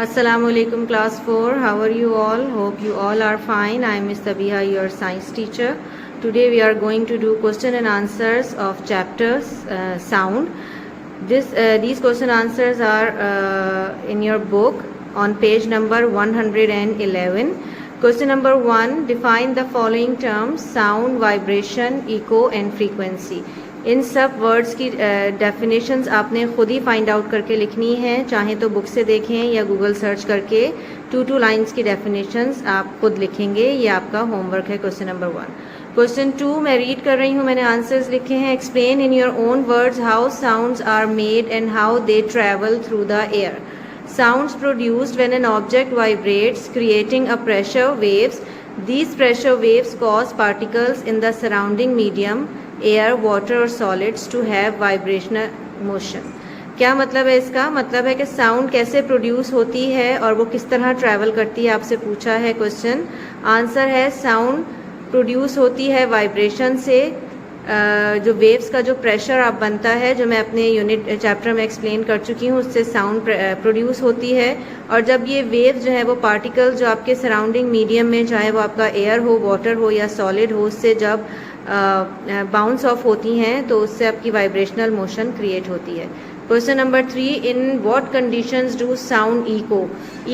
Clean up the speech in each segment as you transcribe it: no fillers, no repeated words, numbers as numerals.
Assalamu alaikum class 4. How are you all? Hope you all are fine. I am Ms. Tabiha, your science teacher. Today we are going to do question and answers of chapters sound. These question answers are in your book on page number 111. Question number 1, define the following terms: sound, vibration, echo and frequency. इन सब words की definitions आपने खुद ही find out करके लिखनी है, चाहे तो book से देखें या गूगल सर्च करके 2 लाइंस की डेफिनेशंस आप खुद लिखेंगे। ये आपका होमवर्क है क्वेश्चन नंबर 1। क्वेश्चन 2 मैं रीड कर रही हूँ, मैंने आंसर्स लिखे हैं। Explain in your own words how sounds are made and how they travel through the air. Sounds produced when an object vibrates, creating a pressure waves. These pressure waves cause particles in the surrounding medium, air, water or solids to have vibrational motion. क्या मतलब है इसका? मतलब है कि sound कैसे produce होती है और वो किस तरह ट्रैवल करती है, आपसे पूछा है क्वेश्चन। आंसर है साउंड प्रोड्यूस होती है वाइब्रेशन से। जो वेव्स का जो प्रेशर आप बनता है, जो मैं अपने यूनिट चैप्टर में एक्सप्लेन कर चुकी हूँ, उससे साउंड प्रोड्यूस होती है। और जब ये वेव्स जो है वो पार्टिकल जो आपके सराउंडिंग मीडियम में, चाहे वो आपका एयर हो, वाटर हो या सॉलिड हो, उससे जब बाउंस ऑफ होती हैं तो उससे आपकी वाइब्रेशनल मोशन क्रिएट होती है। Question number 3, in what conditions do sound echo.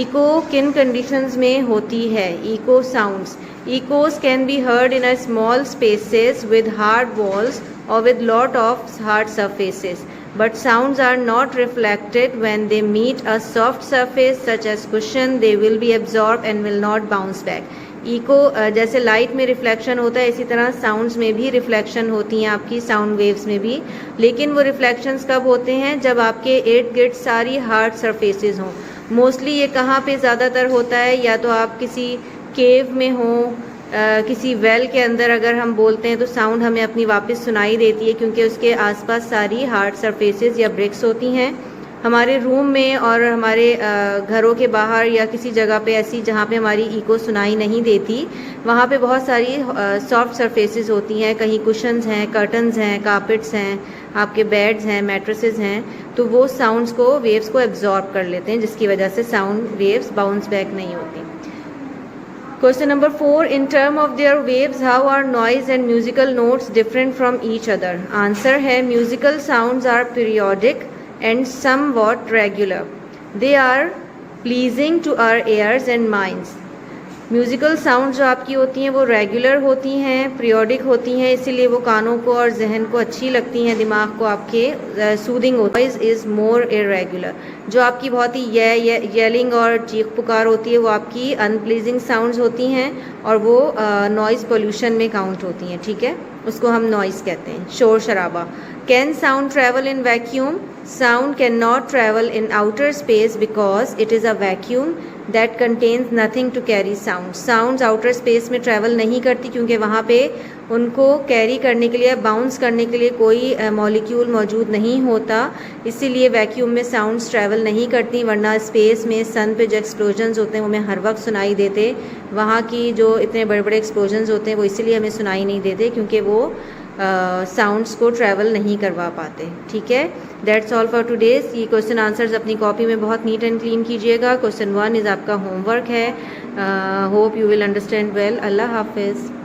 Echo किन कंडीशंस में होती है? Echo sounds Echoes can be heard in a small spaces with hard walls or with lot of hard surfaces, but sounds are not reflected when they meet a soft surface such as cushion. They will be absorbed and will not bounce back. Eco जैसे light में reflection होता है, इसी तरह sounds में भी reflection होती हैं, आपकी साउंड वेव्स में भी। लेकिन वो रिफ्लेक्शंस कब होते हैं? जब आपके इर्द गिर्द सारी हार्ड सरफेसेस हों। मोस्टली ये कहाँ पे ज़्यादातर होता है? या तो आप किसी केव में हो, किसी वेल के अंदर अगर हम बोलते हैं तो साउंड हमें अपनी वापस सुनाई देती है, क्योंकि उसके आसपास सारी हार्ड सरफेसेस या ब्रिक्स होती हैं। हमारे रूम में और हमारे घरों के बाहर या किसी जगह पे ऐसी जहाँ पे हमारी इको सुनाई नहीं देती, वहाँ पे बहुत सारी सॉफ्ट सरफेसेस होती हैं। कहीं कुशन्स हैं, कर्टन्स हैं, कारपेट्स हैं, आपके बेड्स हैं, मैट्रेसेस हैं, तो वो साउंड्स को, वेव्स को एब्जॉर्ब कर लेते हैं, जिसकी वजह से साउंड वेव्स बाउंस बैक नहीं होती। Question number 4, in term of their waves, how are noise and musical notes different from each other? Answer है musical sounds are periodic and somewhat regular. They are pleasing to our ears and minds. Musical sound जो आपकी होती हैं वो regular होती हैं, periodic होती हैं, इसीलिए वो कानों को और जहन को अच्छी लगती हैं, दिमाग को आपके सूदिंग होती है। Noise is more irregular. जो आपकी बहुत ही येलिंग और चीख पुकार होती है वो आपकी अनप्लीजिंग साउंड्स होती हैं और वो नॉइज़ पोल्यूशन में काउंट होती हैं, ठीक है, उसको हम नॉइज़ कहते हैं, शोर शराबा। Can sound travel in vacuum? Sound cannot travel in outer space because it is a vacuum that contains nothing to carry sound. Sounds outer space में travel नहीं करती, क्योंकि वहाँ पे उनको कैरी करने के लिए, बाउंस करने के लिए कोई मॉलिक्यूल मौजूद नहीं होता, इसीलिए वैक्यूम में साउंड्स ट्रैवल नहीं करती। वरना स्पेस में सन पे जो एक्सप्लोजन्स होते हैं वो हमें हर वक्त सुनाई देते। वहाँ की जो इतने बड़े बड़े एक्सप्लोजन्स होते हैं वो इसीलिए हमें सुनाई नहीं देते, क्योंकि वो साउंड्स को ट्रैवल नहीं करवा पाते, ठीक है। That's all for today's. ये क्वेश्चन आंसर्स अपनी कॉपी में बहुत नीट एंड क्लीन कीजिएगा। क्वेश्चन 1 इज़ आपका होमवर्क है। Hope you will understand well. अल्लाह हाफिज़।